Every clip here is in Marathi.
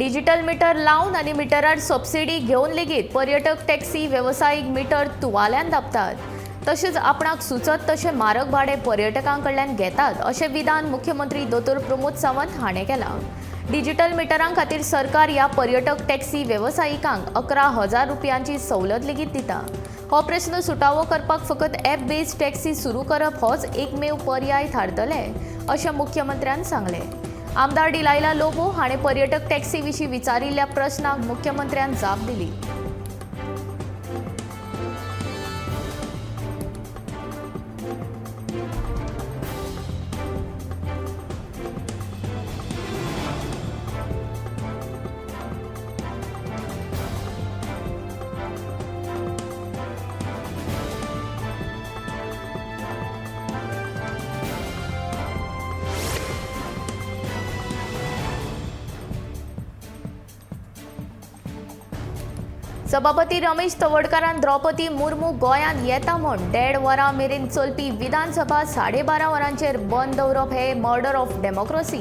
डिजिटल मीटर लावन आणि मिटरार सबसिडी घेवन लेगीत पर्यटक टॅक्सी व्यावसायिक मीटर तुवाल्यान दाबतात. तशेंच आपणाक सुचत तशें म्हारग भाडें पर्यटकांकडल्यान घेतात अशें विधान मुख्यमंत्री दोतोर प्रमोद सावंत हाणें केलां. डिजिटल मिटरां खातीर सरकार ह्या पर्यटक टॅक्सी वेवसायिकांक 11,000 रुपयांची सवलत लेगीत दिता. हो प्रस्न सुटावो करपाक फकत ॲप बेस्ड टॅक्सी सुरू करप होच एकमेव पर्याय थारतले अशें मुख्यमंत्र्यान सांगलें. आमदार डिलायला लोबो हाणें पर्यटक टॅक्सी विशीं विचारिल्ल्या प्रस्नाक मुख्यमंत्र्यान जाप दिली. सभापती रमेश तवडकारान द्रौपदी मुर्मू गोंयांत येता म्हूण 1.5 वरां मेरेन चलपी विधानसभा 12.5 वरांचेर बंद दवरप हे मर्डर ऑफ डेमोक्रेसी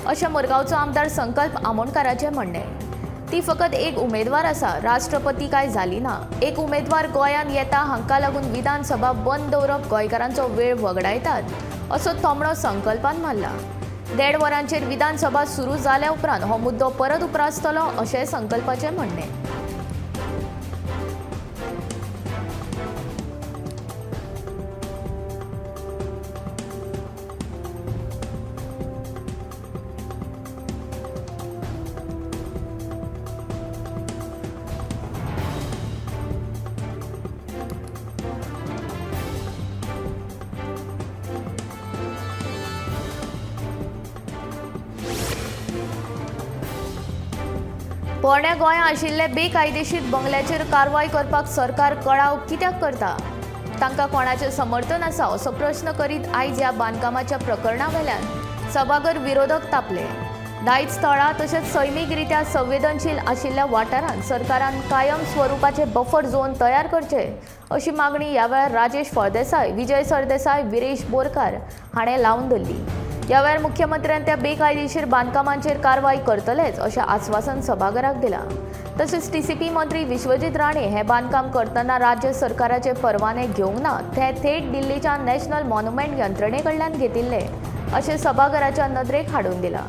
अशें मुरगांवचो आमदार संकल्प आमोणकाराचें म्हणणें. ती फकत एक उमेदवार आसा, राष्ट्रपती काय जाली ना. एक उमेदवार गोंयांत येता हांकां लागून विधानसभा बंद दवरप गोंयकारांचो वेळ वगडायतात असो तोमणो संकल्पान मारला. 1.5 वरांचेर विधानसभा सुरू जाल्या उपरांत हो मुद्दो परत उप्रासतलो अशें संकल्पाचें म्हणणें. पोरण्या गोंयांत आशिल्ले बेकायदेशीर बंगल्याचेर कारवाय करपाक सरकार कळाव कित्याक करता? तांकां कोणाचें समर्थन आसा असो प्रश्न करीत आयज ह्या बांदकामाच्या प्रकरणा वेल्यान सभागर विरोधक तापले. दायज थळां तशेंच सैमीक रित्या संवेदनशील आशिल्ल्या वाठारांत सरकारान कायम स्वरुपाचे बफर झोन तयार करचे अशी मागणी ह्या वेळार राजेश फळदेसाय, विजय सरदेसाय, विरेश बोरकार हाणें लावन धरली. ह्या वेळार मुख्यमंत्र्यान त्या बेकायदेशीर बांदकामांचेर कारवाय करतलेच अशें आश्वासन सभाघराक दिलां. तशेंच टीसीपी मंत्री विश्वजीत राणे हे बांदकाम करतना राज्य सरकाराचे परवाने घेवंक ना ते थेट दिल्लीच्या नॅशनल मॉन्युमेंट यंत्रणे कडल्यान घेतिल्ले अशें सभाघराच्या नदरेक हाडून दिलां.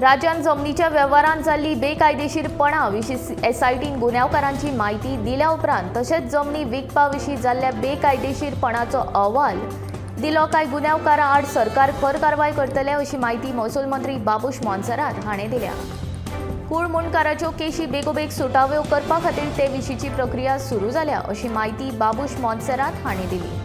राज्यान जमनीच्या वेव्हारांत जाल्ली बेकायदेशीरपणा विशीं एसआयटीन गुन्यांवकारांची म्हायती दिल्या उपरांत तशेंच जमनी विकपा विशीं जाल्ल्या बेकायदेशीरपणाचो अहवाल दिलो काय गुन्यांवकारां आड सरकार खर कारवाय करतले अशी माहिती महसूल मंत्री बाबूश मोन्सेरात हाणें दिल्या. कूळ मुणकाराच्यो केशी बेगोबेग सुटाव्यो करपा खातीर ते विशींची प्रक्रिया सुरू जाल्या अशी माहिती बाबूश मोन्सेरात हाणें दिली.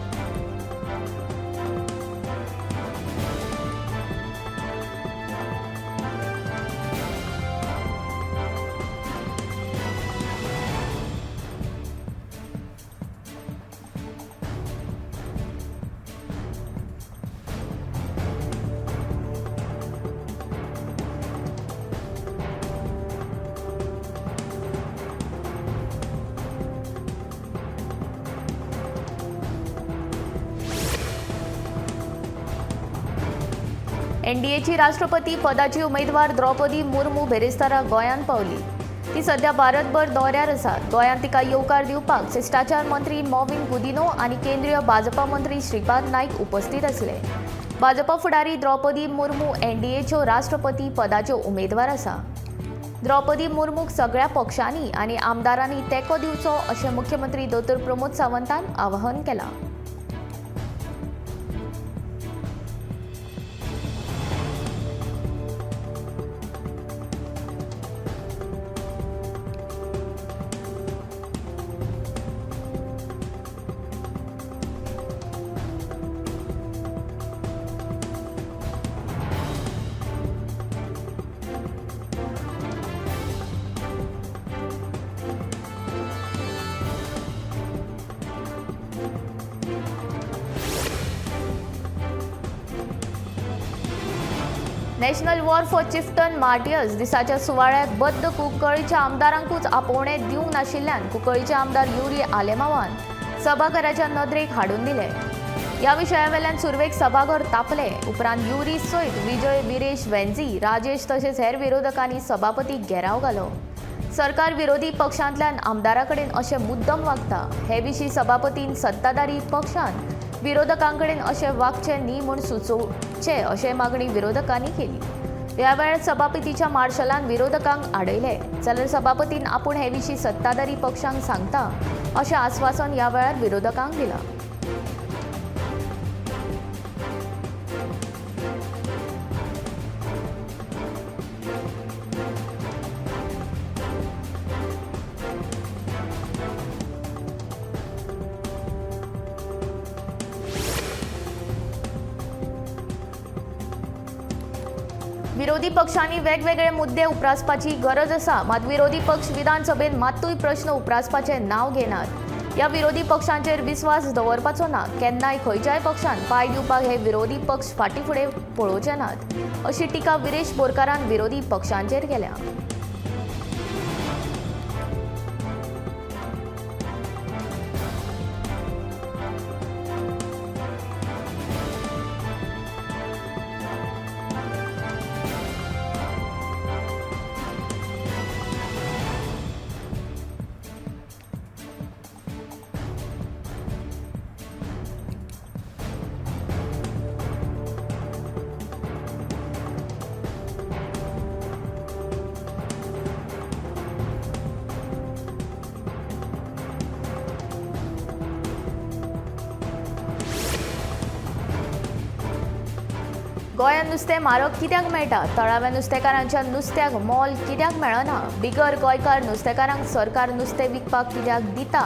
एनडीएची राष्ट्रपती पदाची उमेदवार द्रौपदी मुर्मू बेरेस्तारा गोंयांत पावली. ती सध्या भारतभर दौऱ्यार आसा. गोंयांत तिका येवकार दिवपाक शिश्टाचार मंत्री मॉविन गुदिनो आनी केंद्रीय भाजपा मंत्री श्रीपाद नाईक उपस्थित आसले. भाजपा फुडारी द्रौपदी मुर्मू एनडीएच्यो राष्ट्रपती पदाच्यो उमेदवार आसा. द्रौपदी मुर्मूक सगळ्या पक्षांनी आनी आमदारांनी तेंको दिवचो अशें मुख्यमंत्री दोतोर प्रमोद सावंतान आवाहन केलां. National war for chieftain martyrs दिसाच्या सुवाळ्याक बद्द कुंकळीच्या आमदारांकूच आपोवणे दिवंक नाशिल्ल्यान कुंकळीचे आमदार युरी आलेमावान सभाघराच्या नदरेक हाडून दिले. ह्या विशयावेल्यान सुरवेक सभाघर तापले. उपरांत युरी सयत विजय विरेश वेंझी, राजेश तशेंच हेर विरोधकांनी सभापतीक घेराव घालो. सरकार विरोधी पक्षांतल्यान आमदारा कडेन अशें मुद्दम वागता हे विशीं सभापतीन सत्ताधारी पक्षान विरोधकांकडेन अशें वागचें न्ही म्हूण सुचोवचे अशें मागणी विरोधकांनी केली. ह्या वेळार सभापतीच्या मार्शलान विरोधकांक आडयले जाल्यार सभापतीन आपूण हे विशीं सत्ताधारी पक्षांक सांगता अशें आस्वासन ह्या वेळार विरोधकांक दिलां. विरोधी पक्षांनी वेगवेगळे मुद्दे उपरासपाची गरज आसा, मात विरोधी पक्ष विधानसभेत मात्तूय प्रश्न उपरासपाचे नांव घेनात. ह्या विरोधी पक्षांचेर विस्वास दवरपाचो ना. केन्नाय खंयच्याय पक्षान पांय दिवपाक हे विरोधी पक्ष फाटीफुडें पळोवचे नात अशी टिका विरेश बोरकारान विरोधी पक्षांचेर केल्या. गोंयांत नुस्तें म्हारग कित्याक मेळटा? तळाव्या नुस्तेकारांच्या नुस्त्याक मोल कित्याक मेळना? बिगर गोंयकार नुस्तेकारांक सरकार नुस्तें विकपाक कित्याक दिता?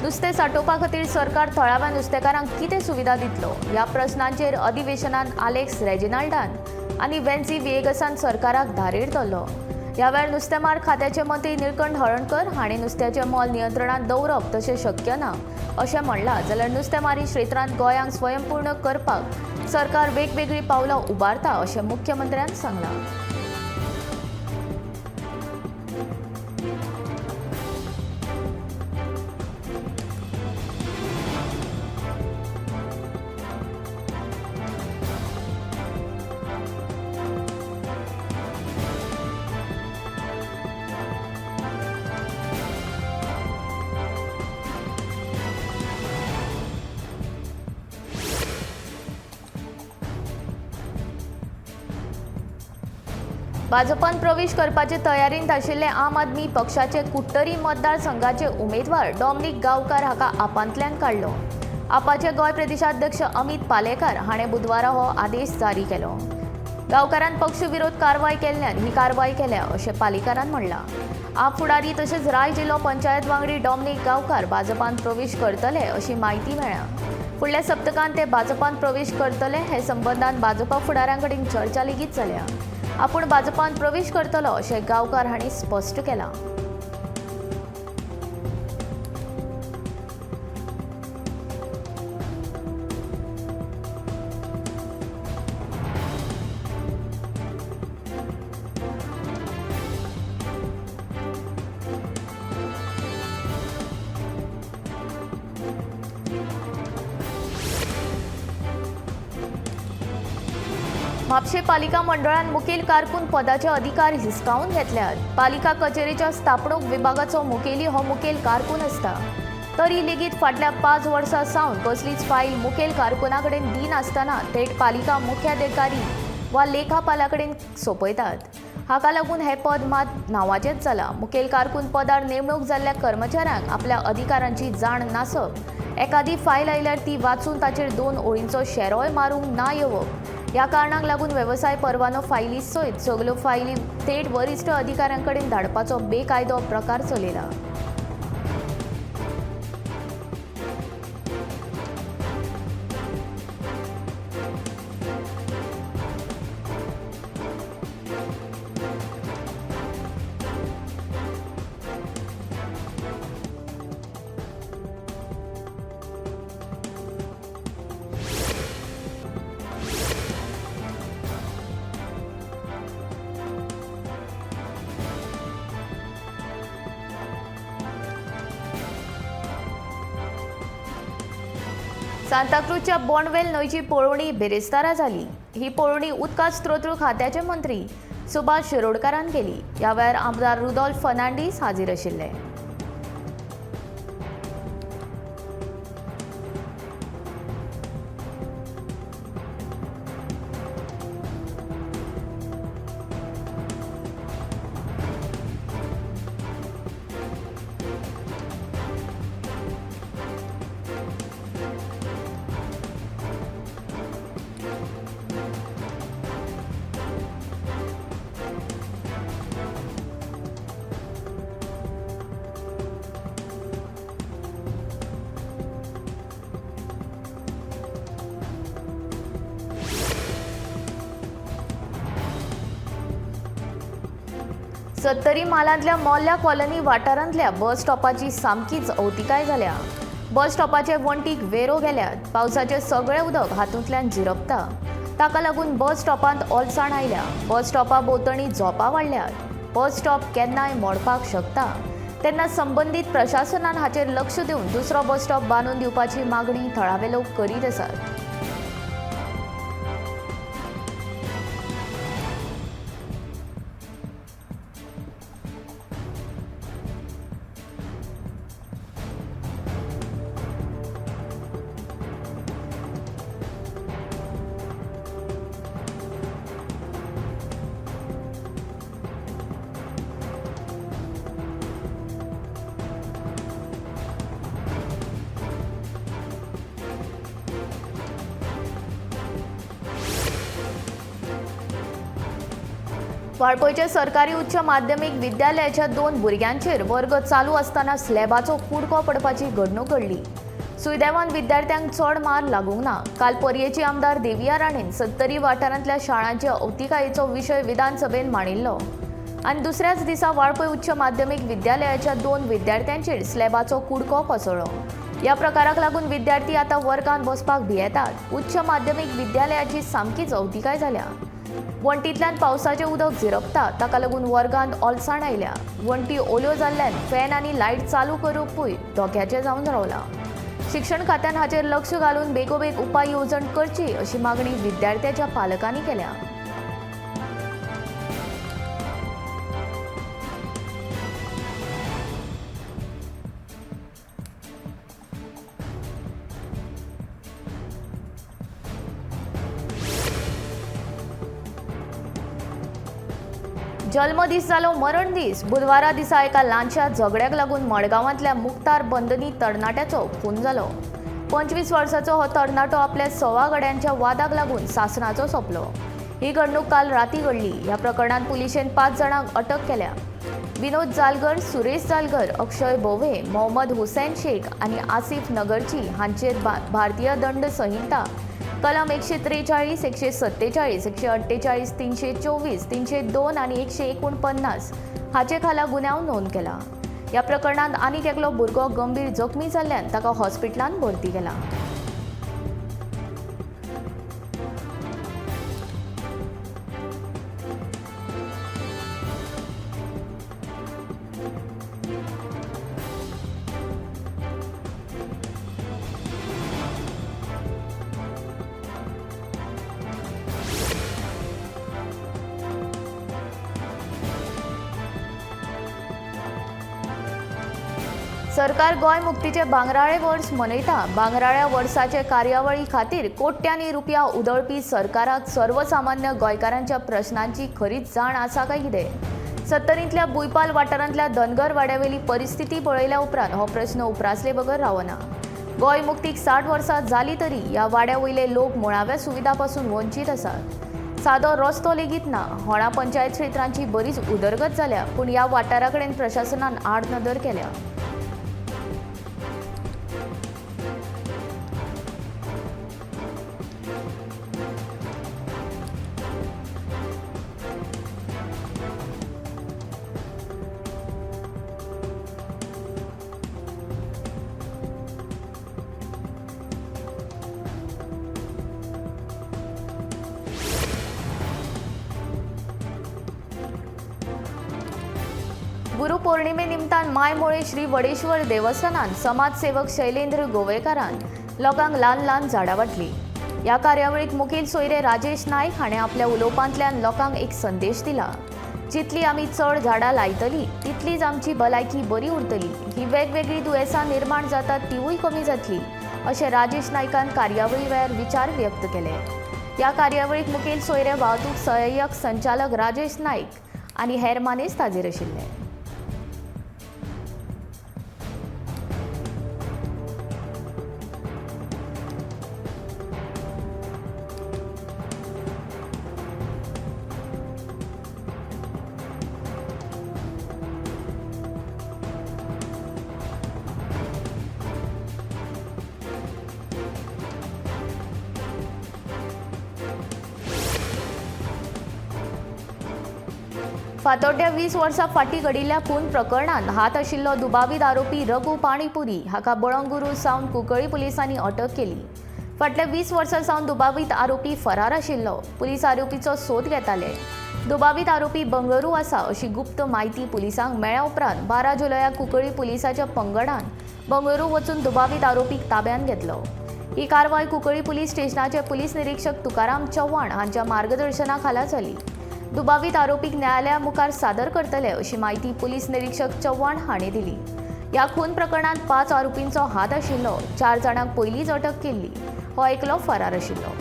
नुस्तें सांठोवपा खातीर सरकार थळाव्या नुस्तेकारांक कितें सुविधा दितलो? ह्या प्रस्नांचेर अधिवेशनांत आलेक्स रेजिनाल्डान आनी वेन्सी विएगसान सरकाराक धारेर धरलो. ह्या वेळार नुस्तेंमार खात्याचे मंत्री निळकंठ हळर्णकर हांणी नुस्त्याचें मोल नियंत्रणांत दवरप तशें शक्य ना अशें म्हणलां. जाल्यार नुस्तेंमारी क्षेत्रांत गोंयांक स्वयंपूर्ण करपाक सरकार वेगवेगळी पावलां उबारता अशें मुख्यमंत्र्यान सांगलां. भाजपान प्रवेश करपाचे तयारींत आशिल्ले आम आदमी पक्षाचे कुट्टरी मतदारसंघाचे उमेदवार डॉमिनिक गांवकार हाका आपांतल्यान काडलो. आपाचे गोंय प्रदेशाध्यक्ष अमित पालेकार हाणें बुधवारा हो आदेश जारी केलो. गांवकारान पक्षविरोध कारवाय केल्ल्यान ही कारवाय केल्या अशें पालेकारान म्हणलां. आप फुडारी तशेंच राय जिल्लो पंचायत वांगडी डॉमिनिक गांवकार भाजपान प्रवेश करतले अशी म्हायती मेळ्ळ्या. फुडल्या सप्तकांत ते भाजपान प्रवेश करतले हे संबंदान भाजपा फुडाऱ्यां कडेन चर्चा लेगीत जाल्या. आपूण भाजपान प्रवेश करतलो अशें गांवकार हांणी स्पश्ट केलां. म्हापशे पालिका मंडळान मुखेल कारकून पदाचे अधिकार हिसकावून घेतल्यात. पालिका कचेरीच्या स्थापणूक विभागाचो मुखेली हो मुखेल कारकून आसता. तरी लेगीत फाटल्या 5 वर्सां सावन कसलीच फायल मुखेल कारकुना कडेन दिनासतना थेट पालिका मुख्याधिकारी वा लेखापाला कडेन सोपयतात. हाका लागून हे पद मात नांवाचेंच जालां. मुखेल कारकून पदार नेमणूक जाल्ल्या कर्मचाऱ्यांक आपल्या अधिकारांची जाण नासप, एखादी फायल आयल्यार ती वाचून ताचेर 2 ओळींचो शेरोय मारूंक ना येवप, ह्या कारणाक लागून वेवसाय परवानो फायली सयत सगल्यो फायली थेट वरिश्ठ अधिकाऱ्यां कडेन धाडपाचो बेकायदो प्रकार चलयला. सांताक्रूजच्या बोंडवेल न्हंयची पळोवणी बेरेस्तारा जाली. ही पळोवणी उदका स्त्रोत खात्याचे मंत्री सुभाष शिरोडकारान केली. ह्या वेळार आमदार रुदोल्फ फर्नांडीस हाजीर आशिल्ले. सत्तरी मालांतल्या मोल्ल्या कॉलनी वाठारांतल्या बस स्टॉपाची सामकीच अवतिकाय जाल्या. बस स्टॉपाचे वण्टीक वेरो गेल्यात. पावसाचे सगळे उदक हातूंतल्यान झिरपता. ताका लागून बस स्टॉपांत ओलसाण आयल्या. बस स्टॉपा भोंवतणी झोपां वाडल्यात. बस स्टॉप केन्नाय मोडपाक शकता. तेन्ना संबंदीत प्रशासनान हाचेर लक्ष दिवन दुसरो बस स्टॉप बांदून दिवपाची मागणी थळावे लोक करीत आसात. वाळपयच्या सरकारी उच्च माध्यमीक विद्यालयाच्या 2 भुरग्यांचेर वर्ग चालू आसतना स्लॅबाचो कुडको पडपाची घडणूक घडली. सुदैवान विद्यार्थ्यांक चड मार लागूंक ना. काल पर्येची आमदार देविया राणेन सत्तरी वाठारांतल्या शाळांच्या अवतिकायेचो विशय विधानसभेत मांडिल्लो आनी दुसऱ्याच दिसा वाळपय उच्च माध्यमीक विद्यालयाच्या 2 विद्यार्थ्यांचेर स्लॅबाचो कुडको कोसळ्ळो. ह्या प्रकाराक लागून विद्यार्थी आतां वर्गांत बसपाक भियेतात. उच्च माध्यमीक विद्यालयाची सामकीच अवतिकाय जाल्या. वण्टींतल्यान पावसाचें उदक झिरपता. ताका लागून वर्गांत ओलसाण आयल्या. वण्टी ओल्यो जाल्ल्यान फॅन आनी लायट चालू करूंकूय धोक्याचें जावन रावलां. शिक्षण खात्यान हाचेर लक्ष घालून बेगोबेग उपाय येवजण करची अशी मागणी विद्यार्थ्याच्या पालकांनी केल्या. जल्मदीस जालो मरण दीस. बुधवारा दिसा एका ल्हानशा झगड्याक लागून मडगांवांतल्या मुक्तार बंदनी तरणाट्याचो खून जालो. 25 वर्साचो हो तरणाटो आपल्या सवा गड्यांच्या वादाक लागून सासणाचो सोंपलो. ही घडणूक काल राती घडली. ह्या प्रकरणात पुलिशेन 5 जाणांक अटक केल्या. विनोद जालगर, सुरेश जालगर, अक्षय बोवे, मोहम्मद हुसैन शेख आनी आसिफ नगरची हांचेर भारतीय दंड संहिता कलम 143, 147, 148, 324, 302 आनी 149 हाचे खाला गुन्यांव नोंद केला. ह्या प्रकरणात आनीक एकलो भुरगो गंभीर जखमी जाल्ल्यान ताका हॉस्पिटलांत भरती केला. सरकार गोंय मुक्तीचे बांगराळे वर्स मनयता. बांगराळ्या वर्साचे कार्यावळी खातीर कोट्यांनी रुपया उधळपी सरकाराक सर्वसामान्य गोंयकारांच्या प्रश्नांची खरीच जाण आसा काय कितें? सत्तरींतल्या बुयपाल वाठारांतल्या धनगर वाड्यावेली परिस्थिती पळयल्या उपरांत हो प्रश्न उप्रासले बगर रावना. गोंय मुक्तीक 60 वर्सां जाली तरी ह्या वाड्या वयले लोक मुळाव्या सुविधा पासून वंचीत आसात. सादो रस्तो लेगीत ना. होणा पंचायत क्षेत्रांची बरीच उदरगत जाल्या, पूण ह्या वाठारा कडेन प्रशासनान आड नदर केल्या. गुरुपौर्णिमे निमतान मायमोळे श्री वडेश्वर देवस्थानात समाजसेवक शैलेंद्र गोवेकारान लोकांक ल्हान ल्हान झाडां वाटली। ह्या कार्यावळीक मुखेल सोयरे राजेश नायक हाणें आपल्या उलोवपांतल्यान लोकांक एक संदेश दिला। जितली आमी चड झाडां लायतली तितलीच आमची भलायकी बरी उरतली, ही वेगवेगळी दुयेंसां निर्माण जातात तीवूय कमी जातली, अशें राजेश नायकान कार्यावळी वेळार विचार व्यक्त केले। ह्या कार्यावळीक मुखेल सोयरे वाहतूक सहाय्यक संचालक राजेश नायक आनी हेर मानेस्त हाजीर आशिल्ले। फातोड्ड्या 20 वर्सां फाटीं घडिल्ल्या खून प्रकरणात हात आशिल्लो दुबावीत आरोपी रघु पाणीपुरी हाका बळंगुरू सावन कुंकळ्ळी पुलिसांनी अटक केली। फाटल्या 20 वर्सां सावन दुबावीत आरोपी फरार आशिल्लो। पुलीस आरोपीचो सोद घेताले। दुबावीत आरोपी बंगळुरू आसा अशी गुप्त म्हायती पुलिसांक मेळ्ळ्या उपरांत 12 जुलयाक कुंकळ्ळी पुलिसाच्या पंगडान बंगळुरू वचून दुबावीत आरोपीक ताब्यात घेतलो। ही कारवाय कुंकळ्ळी पुलीस स्टेशनाचे पुलीस निरीक्षक तुकाराम चव्हाण हांच्या मार्गदर्शना खाला जाली। दुबावीत आरोपीक न्यायालया मुखार सादर करतले अशी माहिती पुलीस निरीक्षक चव्हाण हाणें दिली। ह्या खून प्रकरणात 5 आरोपींचो हात आशिल्लो। 4 जाणांक पयलींच अटक केल्ली। हो एकलो फरार आशिल्लो।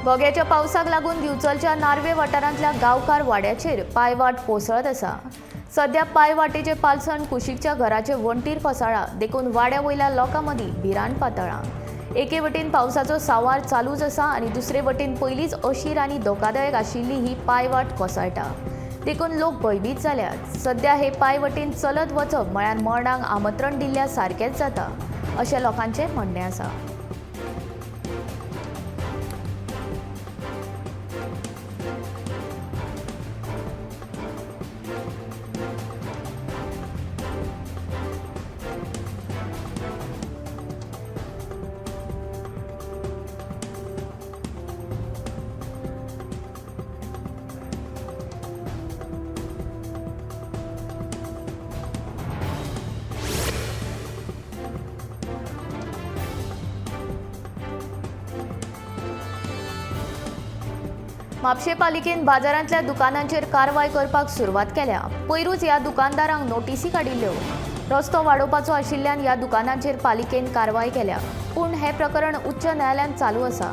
भोग्याच्या पावसाक लागून दिवचलच्या नार्वे वाठारांतल्या गांवकार वाड्याचेर पायवाट कोसळत आसा। सध्या पायवाटेचे पालसण कुशीकच्या घराचे वणटीर कोसळ्ळा, देखून वाड्या वयल्या लोकां मदीं भिरांत पातळ्ळा। एके वटेन पावसाचो सांवार चालूच आसा आनी दुसरे वटेन पयलींच अशीर आनी धोकादायक आशिल्ली ही पायवाट कोसळटा, देखून लोक भयभीत जाल्यात। सध्या हे पायवटेन चलत वचप म्हळ्यार मरणाक आमंत्रण दिल्ल्या सारकेंच जाता, अशें लोकांचें म्हणणें आसा। म्हापशें पालिकेन बाजारांतल्या दुकानांचेर कारवाय करपाक सुरवात केल्या। पयरूच ह्या दुकानदारांक नोटीसी काडिल्ल्यो। रस्तो वाडोवपाचो आशिल्ल्यान ह्या दुकानांचेर पालिकेन कारवाय केल्या, पूण हे प्रकरण उच्च न्यायालयात चालू आसा।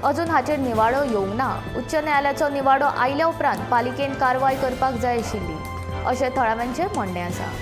अजून हाचेर निवाडो येवंक ना। उच्च न्यायालयाचो निवाडो आयल्या उपरांत पालिकेन कारवाय करपाक जाय आशिल्ली, अशें थळाव्यांचें म्हणणें आसा।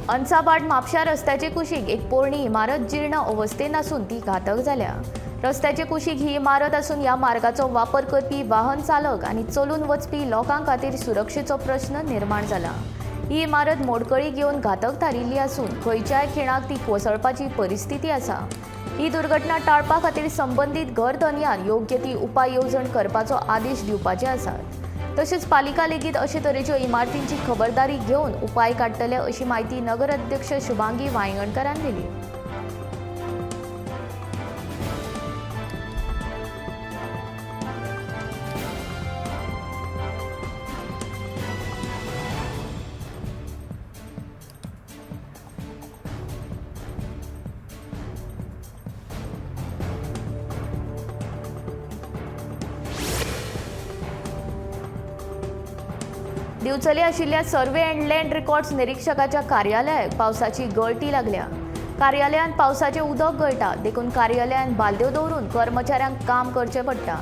अंसाबाड म्हापशा रस्त्याचे कुशीक एक पोरणी इमारत जीर्ण अवस्थेन आसून ती घातक जाल्या। रस्त्याचे कुशीक ही इमारत आसून ह्या मार्गाचो वापर करपी वाहन चालक आनी चलून वचपी लोकां खातीर सुरक्षेचो प्रश्न निर्माण जाला। ही इमारत मोडकळीक येवन घातक थारिल्ली आसून खंयच्याय खिणाक ती कोसळपाची परिस्थिती आसा। ही दुर्घटना टाळपा खातीर संबंदीत घरधन्यान योग्य ती उपाय येवजण करपाचो आदेश दिवपाचे आसात। तशेंच पालिका लेगीत अशे तरेच्यो इमारतींची खबरदारी घेवन उपाय काडटले अशी माहिती नगर अध्यक्ष शुभांगी वांयगणकरान दिली। दिवचले आशिल्ल्या सर्वे अँड लँड रेकॉर्ड्स निरीक्षकाच्या कार्यालयाक पावसाची गळती लागल्या। कार्यालयांत पावसाचें उदक गळटा, देखून कार्यालयांत बालद्यो दवरून कर्मचाऱ्यांक काम करचें पडटा।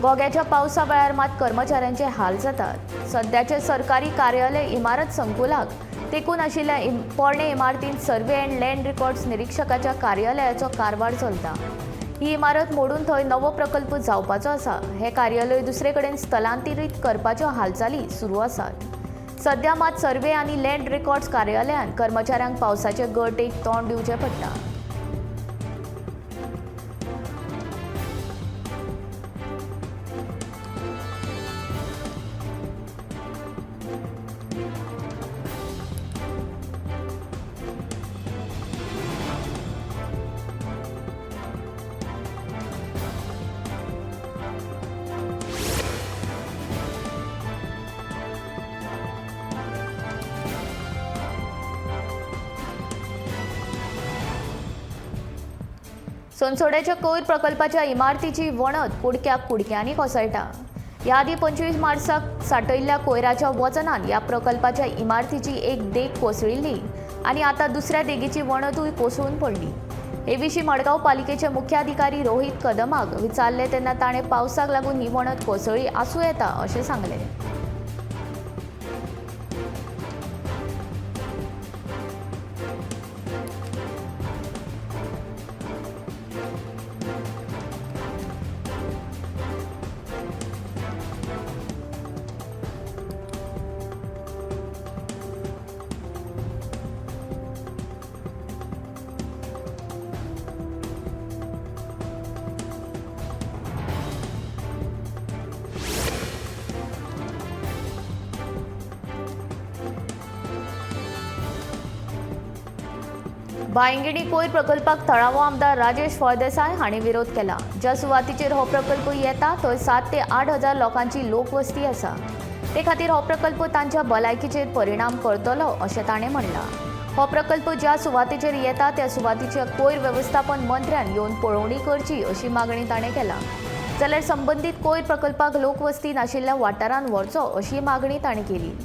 गोग्याच्या पावसा वेळार मात कर्मचाऱ्यांचे हाल जातात। सध्याचे सरकारी कार्यालय इमारत संकुलाक तेंकून आशिल्ल्या पोरणे इमारतींत सर्वे अँड लँड रेकॉर्ड्स निरीक्षकाच्या कार्यालयाचो कारभार चलता। ही इमारत मोडून थंय नवो प्रकल्प जावपाचो आसा। हे कार्यालय दुसरे कडेन स्थलांतरीत करपाच्यो हालचाली सुरू आसात। सध्या मात सर्वे आनी लँड रेकॉर्ड्स कार्यालयांत कर्मचाऱ्यांक पावसाचे गळटेक तोंड दिवचें पडटा। सोनसोड्याच्या कोयर प्रकल्पाच्या इमारतीची वणद कुडक्यांनी कोसळटा। ह्या आदी 25 मार्चाक सांठयल्ल्या कोयराच्या वजनान ह्या प्रकल्पाच्या इमारतीची एक देग कोसळिल्ली आनी आतां दुसऱ्या देगेची वणदूय कोसळून पडली। हे विशीं मडगांव पालिकेचे मुख्याधिकारी रोहित कदमाक विचारले तेन्ना ताणें पावसाक लागून ही वणद कोसळ्ळी आसूं येता अशें सांगलें। बायंगिणी कोयर प्रकल्पाक थळावो आमदार राजेश फळदेसाय हांणी विरोध केला। ज्या सुवातीचेर हो प्रकल्प येता थंय 7 ते 8 हजार लोकांची लोकवस्ती आसा। ते खातीर हो प्रकल्प तांच्या भलायकेचेर परिणाम करतलो अशें ताणें म्हणलां। हो प्रकल्प ज्या सुवातीचेर येता त्या सुवातीच्या कोयर वेवस्थापन मंत्र्यान येवन पळोवणी करची अशी मागणी ताणें केला। जाल्यार संबंदीत कोयर प्रकल्पाक लोकवस्ती नाशिल्ल्या वाठारांत व्हरचो अशी मागणी ताणें केली।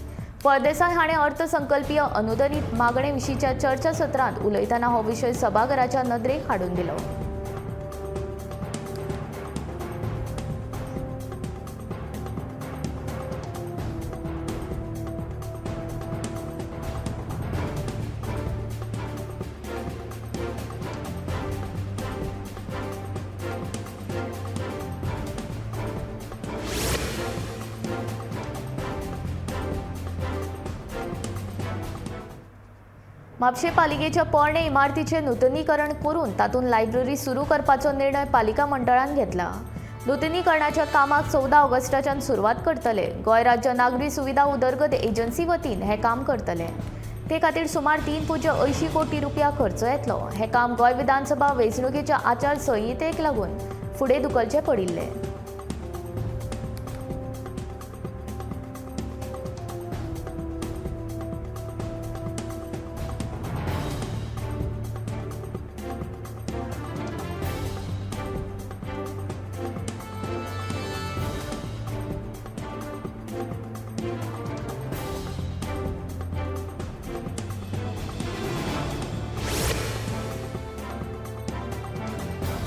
फळदेसाय हाणें अर्थसंकल्पीय अनुदानीत मागणे विशींच्या चर्चा सत्रांत उलयतना हो विशय सभाघराच्या नदरेक हाडून दिलो। म्हापशे पालिकेच्या पोरणे इमारतीचे नूतनीकरण करून तातूंत लायब्ररी सुरू करपाचो निर्णय पालिका मंडळान घेतला। नूतनीकरणाच्या कामाक 14 ऑगस्टाच्यान सुरवात करतले। गोंय राज्य नागरी सुविधा उदरगत एजन्सी वतीन हे काम करतले। ते खातीर सुमार 3.80 कोटी रुपया खर्च येतलो। हे काम गोंय विधानसभा वेंचणुकेच्या आचारसंहितेक लागून फुडें धुकलचें पडिल्लें।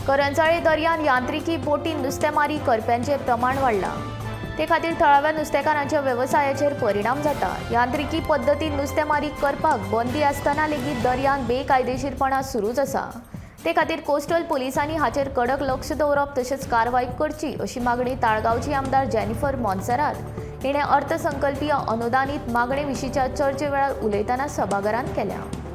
करंजाळे दर्यान यांत्रिकी बोटीन नुस्तेमारी करप्यांचे प्रमाण वाडला। ते खातीर थळाव्या नुस्तेकारांच्या वेवसायाचेर परिणाम जाता। यांत्रिकी पद्दतीन नुस्तेमारी करपाक बंदी आसतना लेगीत दर्यान बेकायदेशीरपणां सुरूच आसा। ते खातीर कोस्टल पुलिसांनी हाचेर कडक लक्ष दवरप तशेंच कारवाय करची अशी मागणी ताळगांवची आमदार जेनिफर मॉन्सेरात हिणें अर्थसंकल्पीय अनुदानीत मागणे विशींच्या चर्चे वेळार उलयतना सभाघरांत केल्या।